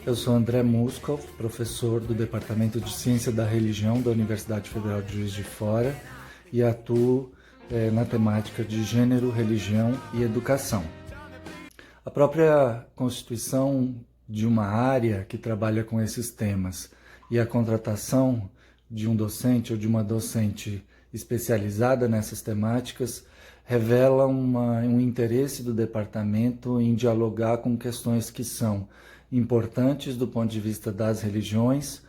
Eu sou André Muskov, professor do Departamento de Ciência da Religião da Universidade Federal de Juiz de Fora e atuo na temática de gênero, religião e educação. A própria constituição de uma área que trabalha com esses temas e a contratação de um docente ou de uma docente especializada nessas temáticas revela um interesse do departamento em dialogar com questões que são importantes do ponto de vista das religiões,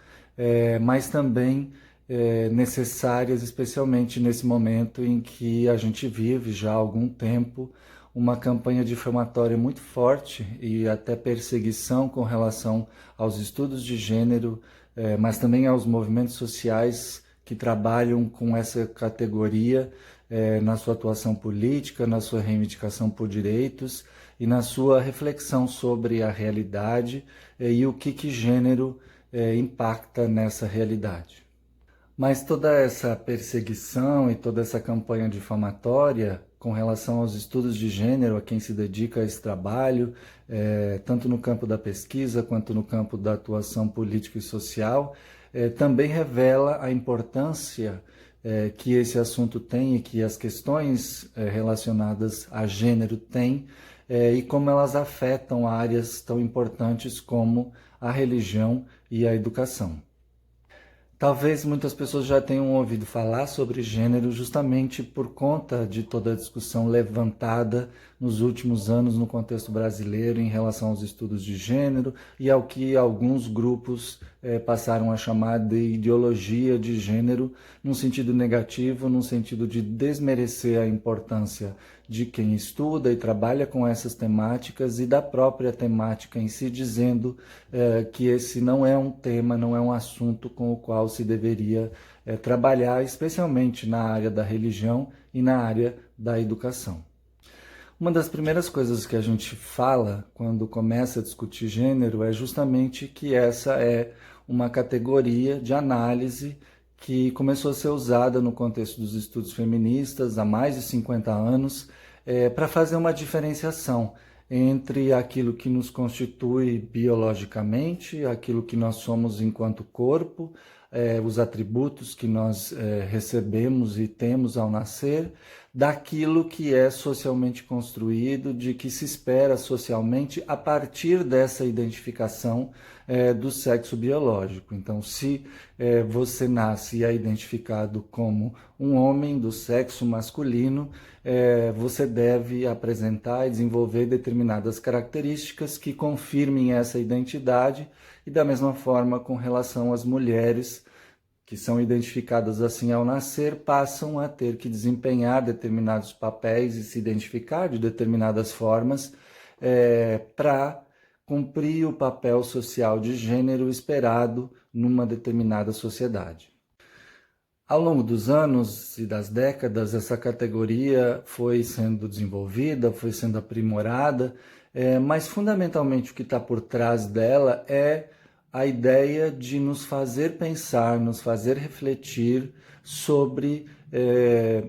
mas também necessárias, especialmente nesse momento em que a gente vive já há algum tempo uma campanha difamatória muito forte e até perseguição com relação aos estudos de gênero, mas também aos movimentos sociais que trabalham com essa categoria na sua atuação política, na sua reivindicação por direitos e na sua reflexão sobre a realidade e o que gênero impacta nessa realidade. Mas toda essa perseguição e toda essa campanha difamatória com relação aos estudos de gênero, a quem se dedica a esse trabalho, tanto no campo da pesquisa quanto no campo da atuação política e social, também revela a importância que esse assunto tem e que as questões relacionadas a gênero têm e como elas afetam áreas tão importantes como a religião e a educação. Talvez muitas pessoas já tenham ouvido falar sobre gênero justamente por conta de toda a discussão levantada nos últimos anos no contexto brasileiro em relação aos estudos de gênero e ao que alguns grupos passaram a chamar de ideologia de gênero, num sentido negativo, num sentido de desmerecer a importância de quem estuda e trabalha com essas temáticas e da própria temática em si, dizendo que esse não é um tema, não é um assunto com o qual se deveria trabalhar, especialmente na área da religião e na área da educação. Uma das primeiras coisas que a gente fala quando começa a discutir gênero é justamente que essa é uma categoria de análise que começou a ser usada no contexto dos estudos feministas há mais de 50 anos para fazer uma diferenciação entre aquilo que nos constitui biologicamente, aquilo que nós somos enquanto corpo, os atributos que nós recebemos e temos ao nascer, daquilo que é socialmente construído, de que se espera socialmente a partir dessa identificação do sexo biológico. Então, se você nasce e é identificado como um homem do sexo masculino, você deve apresentar e desenvolver determinadas características que confirmem essa identidade e da mesma forma com relação às mulheres que são identificadas assim ao nascer, passam a ter que desempenhar determinados papéis e se identificar de determinadas formas para cumprir o papel social de gênero esperado numa determinada sociedade. Ao longo dos anos e das décadas, essa categoria foi sendo desenvolvida, foi sendo aprimorada, mas fundamentalmente o que está por trás dela é a ideia de nos fazer pensar, nos fazer refletir sobre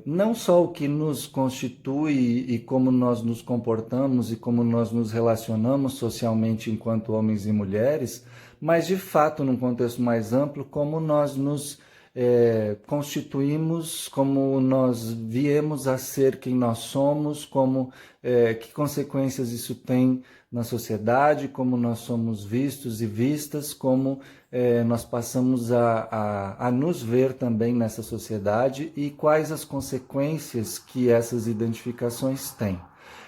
não só o que nos constitui e como nós nos comportamos e como nós nos relacionamos socialmente enquanto homens e mulheres, mas de fato, num contexto mais amplo, como nós nos constituímos, como nós viemos a ser quem nós somos, como que consequências isso tem na sociedade, como nós somos vistos e vistas, como nós passamos a nos ver também nessa sociedade e quais as consequências que essas identificações têm.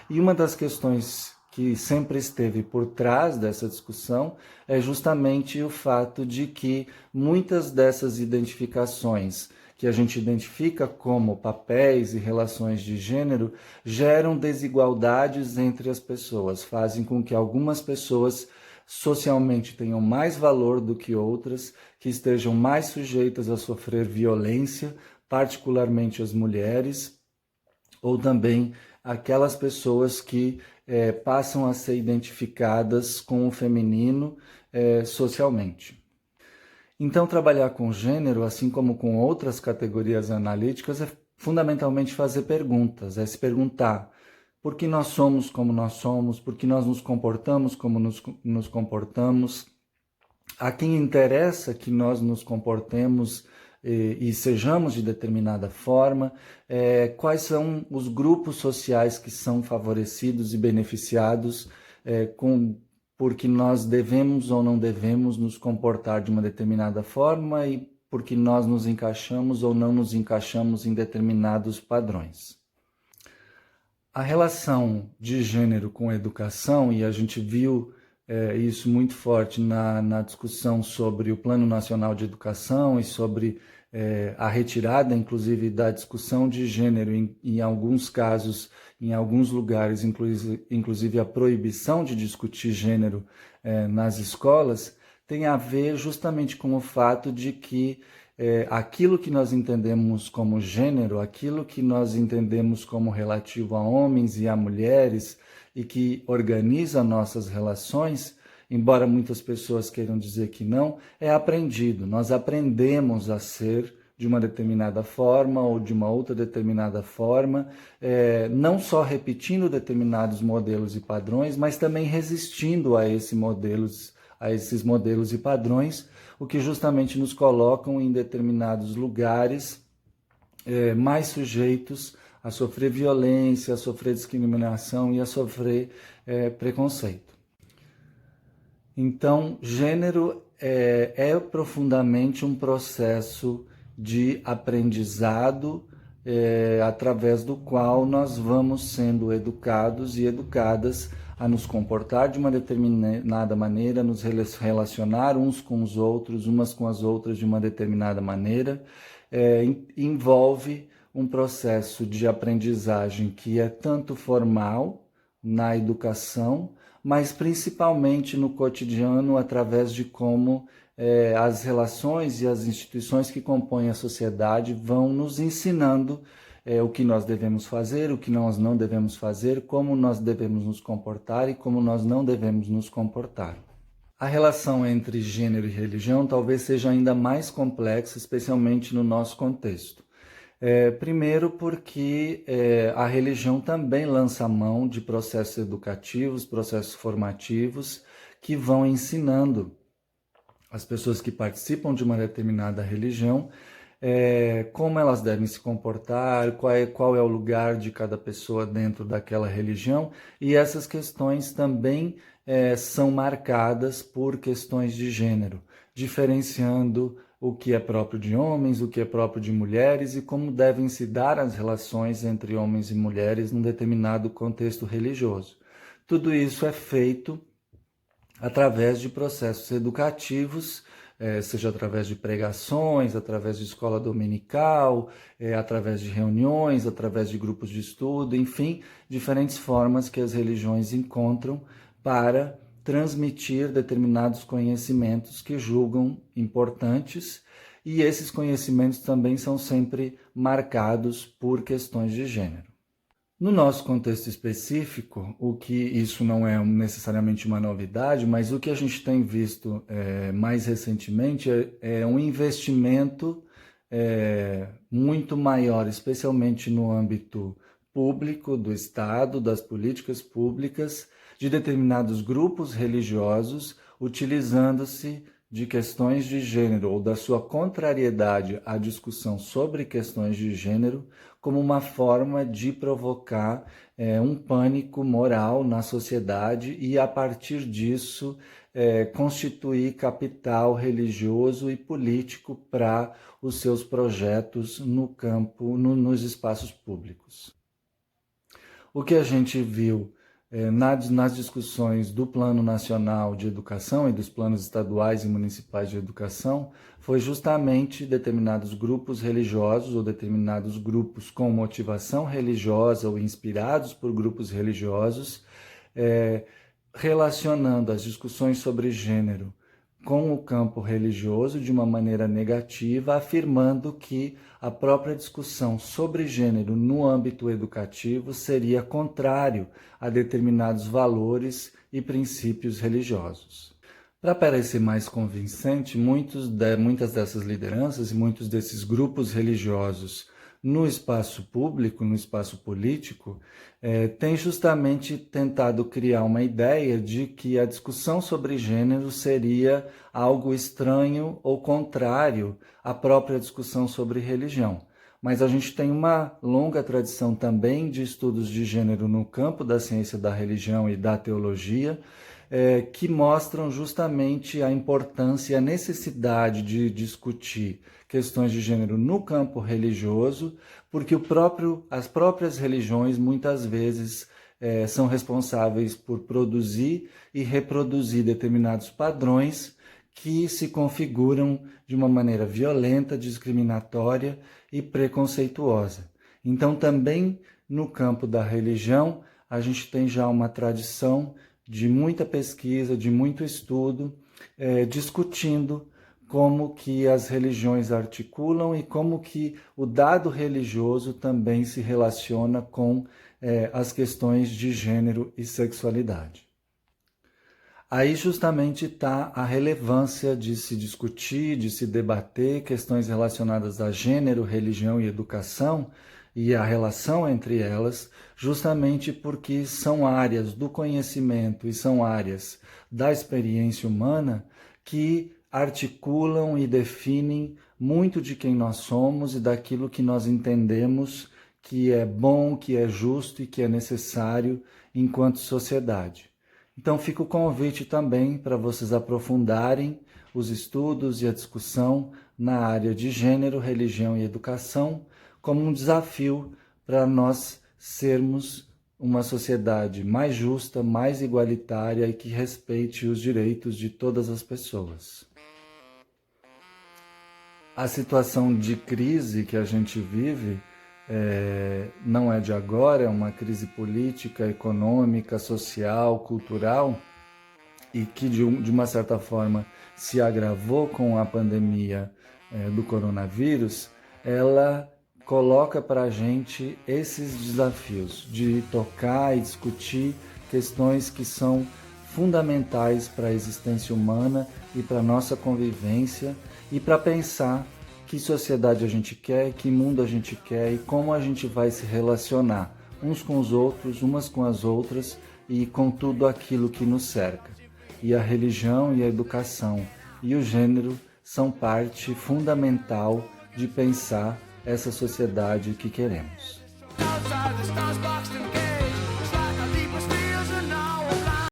E uma das questões que sempre esteve por trás dessa discussão é justamente o fato de que muitas dessas identificações que a gente identifica como papéis e relações de gênero geram desigualdades entre as pessoas, fazem com que algumas pessoas socialmente tenham mais valor do que outras, que estejam mais sujeitas a sofrer violência, particularmente as mulheres, ou também aquelas pessoas que passam a ser identificadas com o feminino socialmente. Então, trabalhar com gênero, assim como com outras categorias analíticas, é fundamentalmente fazer perguntas, é se perguntar por que nós somos como nós somos, por que nós nos comportamos como nos comportamos, A quem interessa que nós nos comportemos e sejamos de determinada forma, quais são os grupos sociais que são favorecidos e beneficiados porque nós devemos ou não devemos nos comportar de uma determinada forma e porque nós nos encaixamos ou não nos encaixamos em determinados padrões. A relação de gênero com a educação, e a gente viu isso muito forte na discussão sobre o Plano Nacional de Educação e sobre a retirada, inclusive, da discussão de gênero em alguns casos, em alguns lugares, inclusive a proibição de discutir gênero nas escolas, tem a ver justamente com o fato de que aquilo que nós entendemos como gênero, aquilo que nós entendemos como relativo a homens e a mulheres e que organiza nossas relações, embora muitas pessoas queiram dizer que não, é aprendido. Nós aprendemos a ser de uma determinada forma ou de uma outra determinada forma, não só repetindo determinados modelos e padrões, mas também resistindo a esses modelos e padrões, o que justamente nos colocam em determinados lugares mais sujeitos a sofrer violência, a sofrer discriminação e a sofrer preconceito. Então, gênero é profundamente um processo de aprendizado através do qual nós vamos sendo educados e educadas a nos comportar de uma determinada maneira, nos relacionar uns com os outros, umas com as outras de uma determinada maneira, envolve um processo de aprendizagem que é tanto formal na educação, mas principalmente no cotidiano, através de como as relações e as instituições que compõem a sociedade vão nos ensinando o que nós devemos fazer, o que nós não devemos fazer, como nós devemos nos comportar e como nós não devemos nos comportar. A relação entre gênero e religião talvez seja ainda mais complexa, especialmente no nosso contexto. Primeiro porque a religião também lança mão de processos educativos, processos formativos, que vão ensinando as pessoas que participam de uma determinada religião como elas devem se comportar, qual é o lugar de cada pessoa dentro daquela religião, e essas questões também são marcadas por questões de gênero, diferenciando o que é próprio de homens, o que é próprio de mulheres e como devem se dar as relações entre homens e mulheres num determinado contexto religioso. Tudo isso é feito através de processos educativos, seja através de pregações, através de escola dominical, através de reuniões, através de grupos de estudo, enfim, diferentes formas que as religiões encontram para transmitir determinados conhecimentos que julgam importantes, e esses conhecimentos também são sempre marcados por questões de gênero. No nosso contexto específico, o que isso não é necessariamente uma novidade, mas o que a gente tem visto mais recentemente é um investimento muito maior, especialmente no âmbito público, do Estado, das políticas públicas, de determinados grupos religiosos, utilizando-se de questões de gênero ou da sua contrariedade à discussão sobre questões de gênero como uma forma de provocar um pânico moral na sociedade e, a partir disso, constituir capital religioso e político para os seus projetos no campo, nos espaços públicos. O que a gente viu nas discussões do Plano Nacional de Educação e dos planos estaduais e municipais de educação foi justamente determinados grupos religiosos ou determinados grupos com motivação religiosa ou inspirados por grupos religiosos, relacionando as discussões sobre gênero com o campo religioso de uma maneira negativa, afirmando que a própria discussão sobre gênero no âmbito educativo seria contrário a determinados valores e princípios religiosos. Para parecer mais convincente, muitas dessas lideranças e muitos desses grupos religiosos no espaço público, no espaço político, tem justamente tentado criar uma ideia de que a discussão sobre gênero seria algo estranho ou contrário à própria discussão sobre religião. Mas a gente tem uma longa tradição também de estudos de gênero no campo da ciência da religião e da teologia, que mostram justamente a importância e a necessidade de discutir questões de gênero no campo religioso, porque as próprias religiões muitas vezes são responsáveis por produzir e reproduzir determinados padrões que se configuram de uma maneira violenta, discriminatória e preconceituosa. Então, também no campo da religião, a gente tem já uma tradição de muita pesquisa, de muito estudo, discutindo como que as religiões articulam e como que o dado religioso também se relaciona com as questões de gênero e sexualidade. Aí justamente está a relevância de se discutir, de se debater questões relacionadas a gênero, religião e educação e a relação entre elas, justamente porque são áreas do conhecimento e são áreas da experiência humana que articulam e definem muito de quem nós somos e daquilo que nós entendemos que é bom, que é justo e que é necessário enquanto sociedade. Então fica o convite também para vocês aprofundarem os estudos e a discussão na área de gênero, religião e educação como um desafio para nós sermos uma sociedade mais justa, mais igualitária e que respeite os direitos de todas as pessoas. A situação de crise que a gente vive não é de agora, é uma crise política, econômica, social, cultural e que de uma certa forma se agravou com a pandemia do coronavírus. Ela coloca para a gente esses desafios de tocar e discutir questões que são fundamentais para a existência humana e para a nossa convivência e para pensar que sociedade a gente quer, que mundo a gente quer e como a gente vai se relacionar uns com os outros, umas com as outras e com tudo aquilo que nos cerca. E a religião e a educação e o gênero são parte fundamental de pensar essa sociedade que queremos.